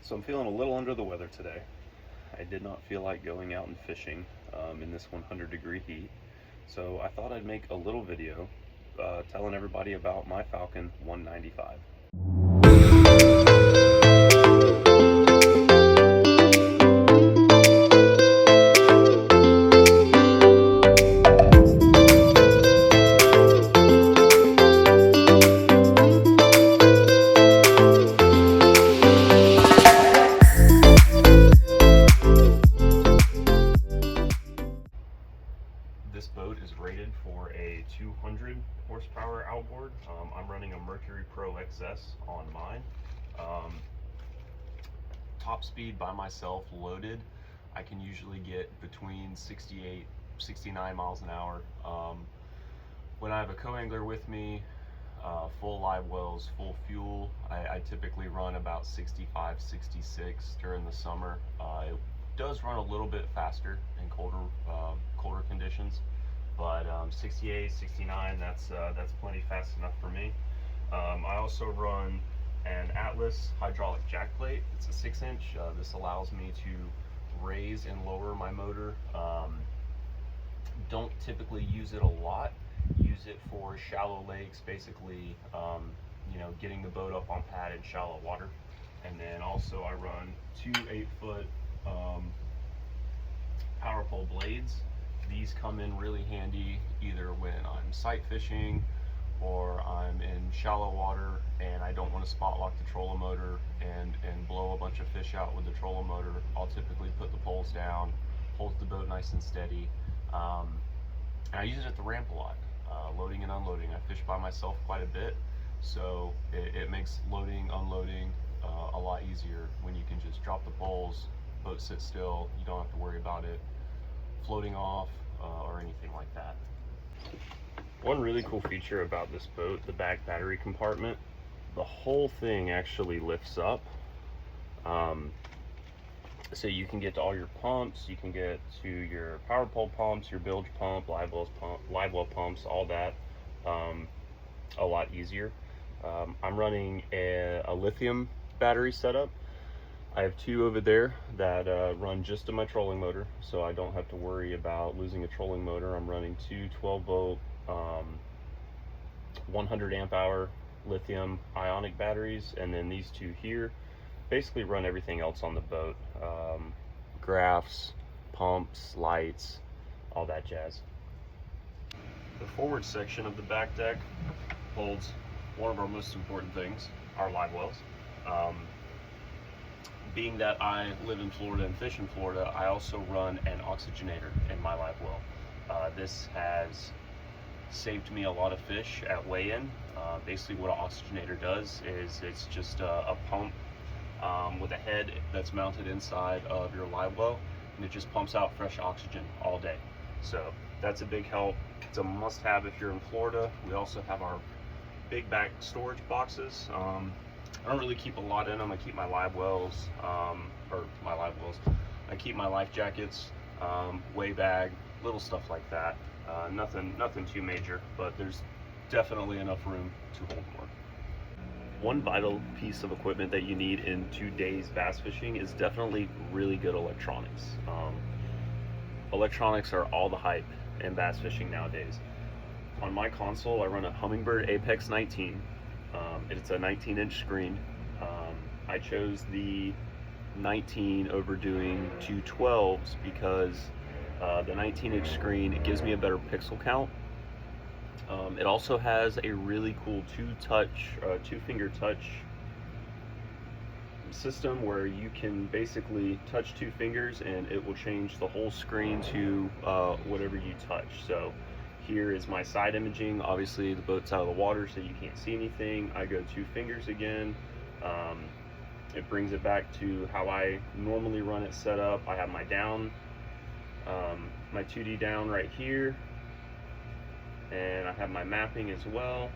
So I'm feeling a little under the weather today. I did not feel like going out and fishing in this 100-degree heat. So I thought I'd make a little video telling everybody about my Falcon 195. This boat is rated for a 200 horsepower outboard. I'm running a Mercury Pro XS on mine. Top speed by myself loaded, I can usually get between 68, 69 miles an hour. When I have a co-angler with me, full live wells, full fuel, I typically run about 65, 66 during the summer. It does run a little bit faster in colder conditions, but 68, 69, that's plenty fast enough for me. I also run an Atlas hydraulic jack plate. It's a 6-inch. This allows me to raise and lower my motor. Don't typically use it a lot. Use it for shallow lakes, basically, getting the boat up on pad in shallow water. And then also I run two 8-foot power pole blades. These come in really handy either when I'm sight fishing or I'm in shallow water and I don't want to spot lock the trolling motor and blow a bunch of fish out with the trolling motor. I'll typically put the poles down, holds the boat nice and steady. And I use it at the ramp a lot, loading and unloading. I fish by myself quite a bit, so it makes loading, unloading a lot easier when you can just drop the poles, boat sit still, you don't have to worry about it floating off or anything like that. One really cool feature about this boat, the back battery compartment, the whole thing actually lifts up. So you can get to all your pumps, you can get to your power pole pumps, your bilge pump, live well pumps, all that a lot easier. I'm running a lithium battery setup. I have two over there that run just to my trolling motor, so I don't have to worry about losing a trolling motor. I'm running two 12-volt 100 amp hour lithium ionic batteries, and then these two here basically run everything else on the boat. Graphs, pumps, lights, all that jazz. The forward section of the back deck holds one of our most important things, our live wells. Being that I live in Florida and fish in Florida, I also run an oxygenator in my live well. This has saved me a lot of fish at weigh-in. Basically what an oxygenator does is it's just a pump with a head that's mounted inside of your live well, and it just pumps out fresh oxygen all day. So that's a big help. It's a must-have if you're in Florida. We also have our big back storage boxes. I don't really keep a lot in them. I keep my live wells, I keep my life jackets, weigh bag, little stuff like that. Nothing too major, but there's definitely enough room to hold more. One vital piece of equipment that you need in today's bass fishing is definitely really good electronics. Electronics are all the hype in bass fishing nowadays. On my console, I run a Humminbird Apex 19. It's a 19-inch screen. I chose the 19 over doing two 12s because the 19-inch screen, it gives me a better pixel count. It also has a really cool two-finger touch system where you can basically touch two fingers and it will change the whole screen to whatever you touch. So here is my side imaging. Obviously the boat's out of the water so you can't see anything. I go two fingers again. It brings it back to how I normally run it set up. I have my down, my 2D down right here, and I have my mapping as well.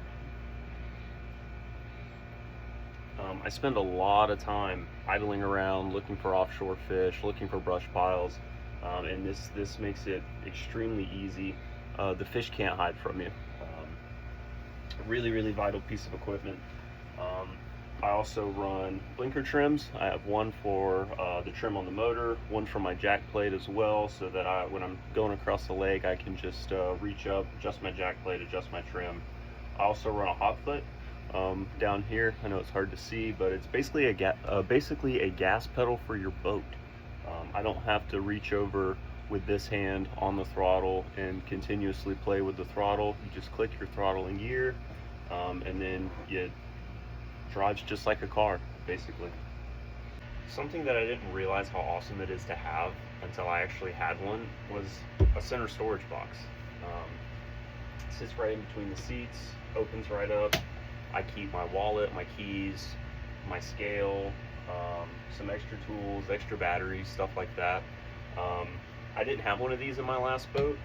I spend a lot of time idling around looking for offshore fish, looking for brush piles, and this makes it extremely easy. The fish can't hide from you. Really vital piece of equipment. I also run blinker trims. I have one for the trim on the motor, one for my jack plate as well, so that when I'm going across the lake, I can just reach up, adjust my jack plate, adjust my trim. I also run a hot foot down here. I know it's hard to see, but it's basically a gas pedal for your boat. I don't have to reach over with this hand on the throttle and continuously play with the throttle. You just click your throttle in gear, and then it drives just like a car, basically. Something that I didn't realize how awesome it is to have until I actually had one was a center storage box. It sits right in between the seats, opens right up. I keep my wallet, my keys, my scale, some extra tools, extra batteries, stuff like that. I didn't have one of these in my last boat,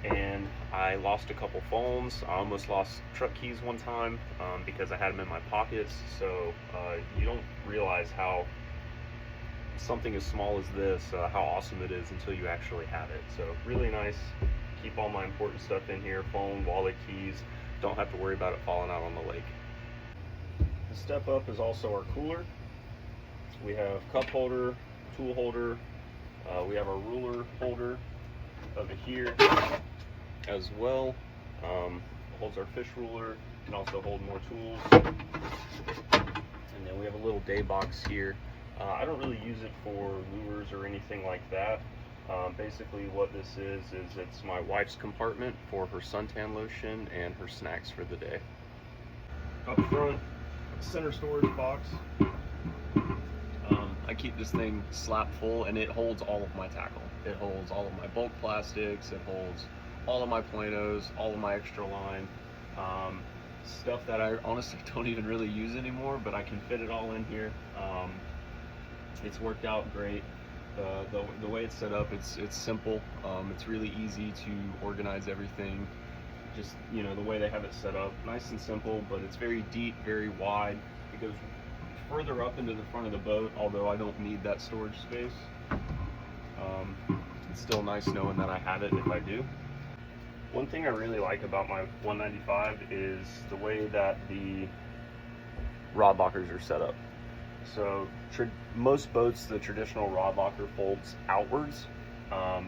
and I lost a couple phones. I almost lost truck keys one time because I had them in my pockets. So you don't realize how something as small as this, how awesome it is until you actually have it. So really nice. Keep all my important stuff in here: phone, wallet, keys. Don't have to worry about it falling out on the lake. The step up is also our cooler. We have cup holder, tool holder. We have our ruler holder over here as well. Holds our fish ruler, can also hold more tools. And then we have a little day box here. I don't really use it for lures or anything like that. Basically what this is it's my wife's compartment for her suntan lotion and her snacks for the day. Up front, center storage box. I keep this thing slap full, and it holds all of my tackle. It holds all of my bulk plastics, it holds all of my planos, all of my extra line, stuff that I honestly don't even really use anymore, but I can fit it all in here. It's worked out great. The way it's set up, it's simple. It's really easy to organize everything. Just, you know, the way they have it set up, nice and simple, but it's very deep, very wide. It goes further up into the front of the boat, although I don't need that storage space. It's still nice knowing that I have it if I do. One thing I really like about my 195 is the way that the rod lockers are set up. So most boats, the traditional rod locker folds outwards. I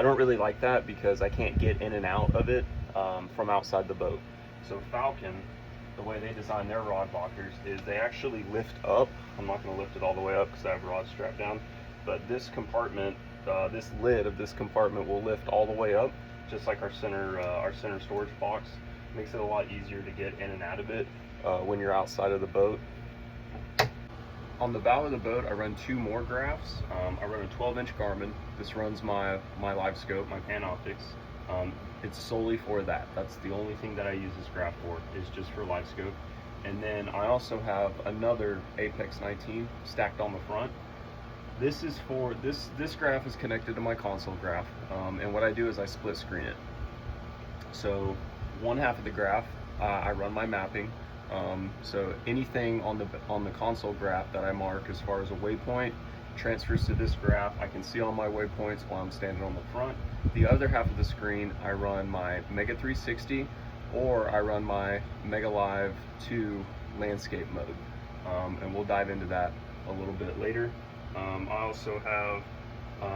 don't really like that because I can't get in and out of it from outside the boat. So Falcon, the way they design their rod lockers is they actually lift up. I'm not going to lift it all the way up because I have rods strapped down, but this compartment, this lid of this compartment will lift all the way up, just like our center storage box. Makes it a lot easier to get in and out of it when you're outside of the boat. On the bow of the boat, I run two more graphs. I run a 12-inch Garmin. This runs my live scope, my Panoptics. It's solely for that. That's the only thing that I use this graph for, is just for live scope. And then I also have another Apex 19 stacked on the front. This is for, this graph is connected to my console graph, and what I do is I split screen it. So one half of the graph, I run my mapping. So anything on the console graph that I mark as far as a waypoint transfers to this graph. I can see all my waypoints while I'm standing on the front. The other half of the screen, I run my Mega 360, or I run my Mega Live 2 landscape mode, and we'll dive into that a little bit later. I also have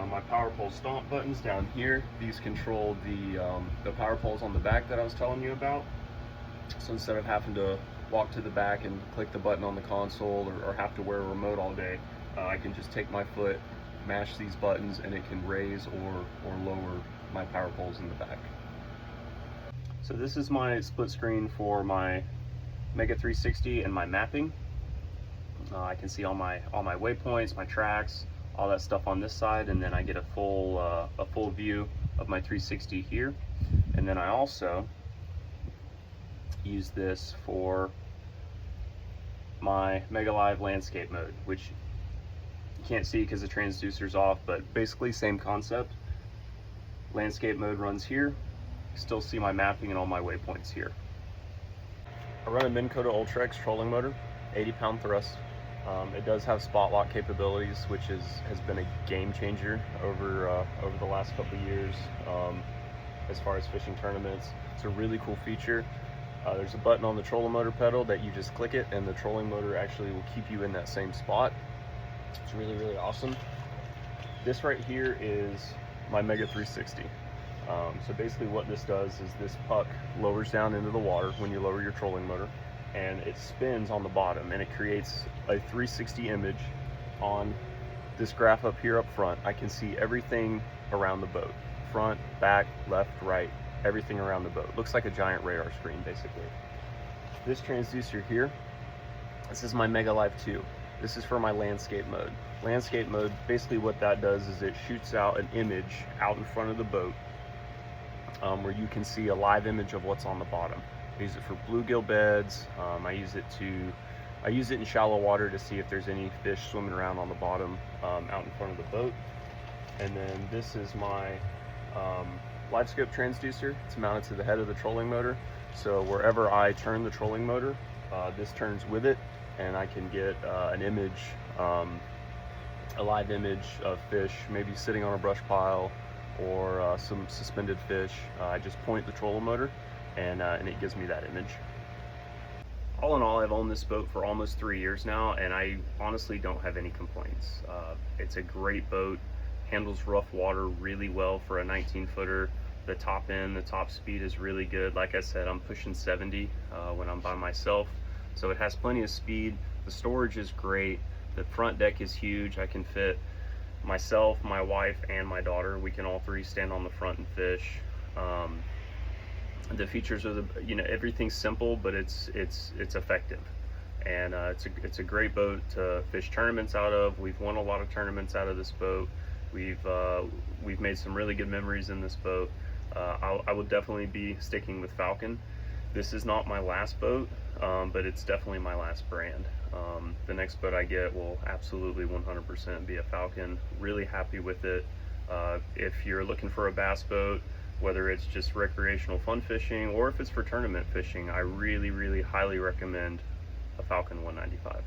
my power pole stomp buttons down here. These control the power poles on the back that I was telling you about. So instead of having to walk to the back and click the button on the console, or have to wear a remote all day, I can just take my foot, mash these buttons, and it can raise or lower my power poles in the back. So this is my split screen for my Mega 360 and my mapping. I can see all my waypoints, my tracks, all that stuff on this side, and then I get a full view of my 360 here. And then I also use this for my Mega Live landscape mode, which you can't see because the transducer's off, but basically same concept. Landscape mode runs here. Still see my mapping and all my waypoints here. I run a Minn Kota Ultra X trolling motor, 80-pound thrust. It does have spot lock capabilities, which has been a game changer over the last couple of years as far as fishing tournaments. It's a really cool feature. There's a button on the trolling motor pedal that you just click it and the trolling motor actually will keep you in that same spot. It's really, really awesome. This right here is my Mega 360. So basically what this does is this puck lowers down into the water when you lower your trolling motor, and it spins on the bottom and it creates a 360 image on this graph up here up front. I can see everything around the boat. Front, back, left, right, everything around the boat. Looks like a giant radar screen basically. This transducer here, this is my Mega Live 2. This is for my landscape mode. Landscape mode, basically what that does is it shoots out an image out in front of the boat where you can see a live image of what's on the bottom. I use it for bluegill beds. I use it in shallow water to see if there's any fish swimming around on the bottom out in front of the boat. And then this is my live scope transducer. It's mounted to the head of the trolling motor. So wherever I turn the trolling motor, this turns with it, and I can get an image, a live image of fish, maybe sitting on a brush pile or some suspended fish. I just point the trolling motor and it gives me that image. All in all, I've owned this boat for almost 3 years now, and I honestly don't have any complaints. It's a great boat, handles rough water really well for a 19-footer. The top end, the top speed is really good. Like I said, I'm pushing 70 when I'm by myself, so it has plenty of speed. The storage is great. The front deck is huge. I can fit myself, my wife, and my daughter. We can all three stand on the front and fish. The features are everything's simple, but it's effective, and it's a great boat to fish tournaments out of. We've won a lot of tournaments out of this boat. We've made some really good memories in this boat. I will definitely be sticking with Falcon. This is not my last boat, but it's definitely my last brand. The next boat I get will absolutely 100% be a Falcon. Really happy with it. If you're looking for a bass boat, whether it's just recreational fun fishing or if it's for tournament fishing, I really, really highly recommend a Falcon 195.